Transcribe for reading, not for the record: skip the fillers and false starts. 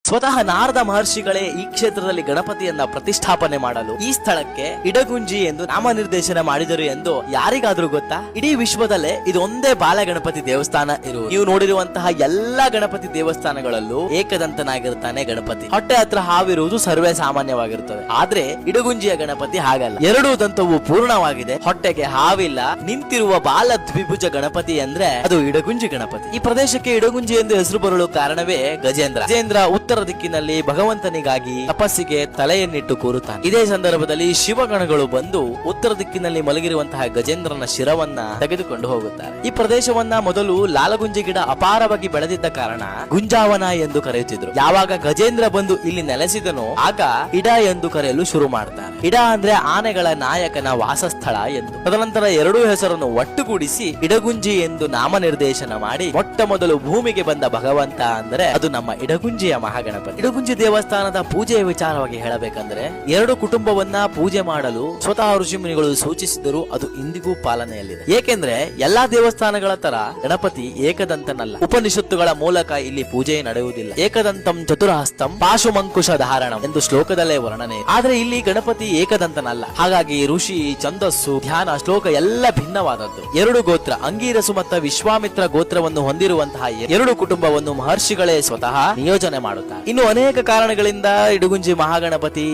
ಸ್ವತಃ ನಾರದ ಮಹರ್ಷಿಗಳೇ ಈ ಕ್ಷೇತ್ರದಲ್ಲಿ ಗಣಪತಿಯನ್ನ ಪ್ರತಿಷ್ಠಾಪನೆ ಮಾಡಲು ಈ ಸ್ಥಳಕ್ಕೆ ಇಡಗುಂಜಿ ಎಂದು ನಾಮನಿರ್ದೇಶನ ಮಾಡಿದರು ಎಂದು ಯಾರಿಗಾದ್ರೂ ಗೊತ್ತಾ? ಇಡೀ ವಿಶ್ವದಲ್ಲೇ ಇದು ಒಂದೇ ಬಾಲಗಣಪತಿ ದೇವಸ್ಥಾನ ಇರುವುದು. ನೀವು ನೋಡಿರುವಂತಹ ಎಲ್ಲಾ ಗಣಪತಿ ದೇವಸ್ಥಾನಗಳಲ್ಲೂ ಏಕದಂತನಾಗಿರುತ್ತಾನೆ ಗಣಪತಿ. ಹೊಟ್ಟೆ ಹತ್ರ ಹಾವಿರುವುದು ಸರ್ವೇ ಸಾಮಾನ್ಯವಾಗಿರುತ್ತದೆ. ಆದ್ರೆ ಇಡಗುಂಜಿಯ ಗಣಪತಿ ಹಾಗಲ್ಲ. ಎರಡೂ ದಂತವು ಪೂರ್ಣವಾಗಿದೆ, ಹೊಟ್ಟೆಗೆ ಹಾವಿಲ್ಲ, ನಿಂತಿರುವ ಬಾಲ ದ್ವಿಭುಜ ಗಣಪತಿ ಅಂದ್ರೆ ಅದು ಇಡಗುಂಜಿ ಗಣಪತಿ. ಈ ಪ್ರದೇಶಕ್ಕೆ ಇಡಗುಂಜಿ ಎಂದು ಹೆಸರು ಬರಲು ಕಾರಣವೇ ಗಜೇಂದ್ರ ಉತ್ತರ ದಿಕ್ಕಿನಲ್ಲಿ ಭಗವಂತನಿಗಾಗಿ ತಪಸ್ಸಿಗೆ ತಲೆಯನ್ನಿಟ್ಟು ಕೂರುತ್ತಾನೆ. ಇದೇ ಸಂದರ್ಭದಲ್ಲಿ ಶಿವಗಣಗಳು ಬಂದು ಉತ್ತರ ದಿಕ್ಕಿನಲ್ಲಿ ಮಲಗಿರುವಂತಹ ಗಜೇಂದ್ರನ ಶಿರವನ್ನ ತೆಗೆದುಕೊಂಡು ಹೋಗುತ್ತಾರೆ. ಈ ಪ್ರದೇಶವನ್ನ ಮೊದಲು ಲಾಲಗುಂಜಿ ಗಿಡ ಅಪಾರವಾಗಿ ಬೆಳೆದಿದ್ದ ಕಾರಣ ಗುಂಜಾವನ ಎಂದು ಕರೆಯುತ್ತಿದ್ರು. ಯಾವಾಗ ಗಜೇಂದ್ರ ಬಂದು ಇಲ್ಲಿ ನೆಲೆಸಿದನೋ ಆಗ ಇಡ ಎಂದು ಕರೆಯಲು ಶುರು ಮಾಡ್ತಾರೆ. ಇಡ ಅಂದ್ರೆ ಆನೆಗಳ ನಾಯಕನ ವಾಸಸ್ಥಳ ಎಂದು. ತದನಂತರ ಎರಡೂ ಹೆಸರನ್ನು ಒಟ್ಟುಗೂಡಿಸಿ ಇಡಗುಂಜಿ ಎಂದು ನಾಮನಿರ್ದೇಶನ ಮಾಡಿ ಮೊಟ್ಟ ಮೊದಲು ಭೂಮಿಗೆ ಬಂದ ಭಗವಂತ ಅಂದ್ರೆ ಅದು ನಮ್ಮ ಇಡಗುಂಜಿಯ ಮಹಾಗಣಪತಿ. ಇಡಗುಂಜಿ ದೇವಸ್ಥಾನದ ಪೂಜೆಯ ವಿಚಾರವಾಗಿ ಹೇಳಬೇಕಂದ್ರೆ ಎರಡು ಕುಟುಂಬವನ್ನ ಪೂಜೆ ಮಾಡಲು ಸ್ವತಃ ಋಷಿಮುನಿಗಳು ಸೂಚಿಸಿದರು. ಅದು ಇಂದಿಗೂ ಪಾಲನೆಯಲ್ಲಿದೆ. ಏಕೆಂದ್ರೆ ಎಲ್ಲಾ ದೇವಸ್ಥಾನಗಳ ತರ ಗಣಪತಿ ಏಕದಂತನಲ್ಲ. ಉಪನಿಷತ್ತುಗಳ ಮೂಲಕ ಇಲ್ಲಿ ಪೂಜೆ ನಡೆಯುವುದಿಲ್ಲ. ಏಕದಂತಂ ಚತುರಹಸ್ತಂ ಪಾಶುಮಂಕುಶ ಧಾರಣಂ ಎಂದು ಶ್ಲೋಕದಲ್ಲೇ ವರ್ಣನೆ. ಆದ್ರೆ ಇಲ್ಲಿ ಗಣಪತಿ ಏಕದಂತನಲ್ಲ. ಹಾಗಾಗಿ ಋಷಿ, ಛಂದಸ್ಸು, ಧ್ಯಾನ, ಶ್ಲೋಕ ಎಲ್ಲ ಭಿನ್ನವಾದದ್ದು. ಎರಡು ಗೋತ್ರ ಅಂಗೀರಸು ಮತ್ತು ವಿಶ್ವಾಮಿತ್ರ ಗೋತ್ರವನ್ನು ಹೊಂದಿರುವಂತಹ ಎರಡು ಕುಟುಂಬವನ್ನು ಮಹರ್ಷಿಗಳೇ ಸ್ವತಃ ನಿಯೋಜನೆ ಮಾಡುತ್ತಾರೆ. ಇನ್ನು ಅನೇಕ ಕಾರಣಗಳಿಂದ ಇಡಗುಂಜಿ ಮಹಾಗಣಪತಿ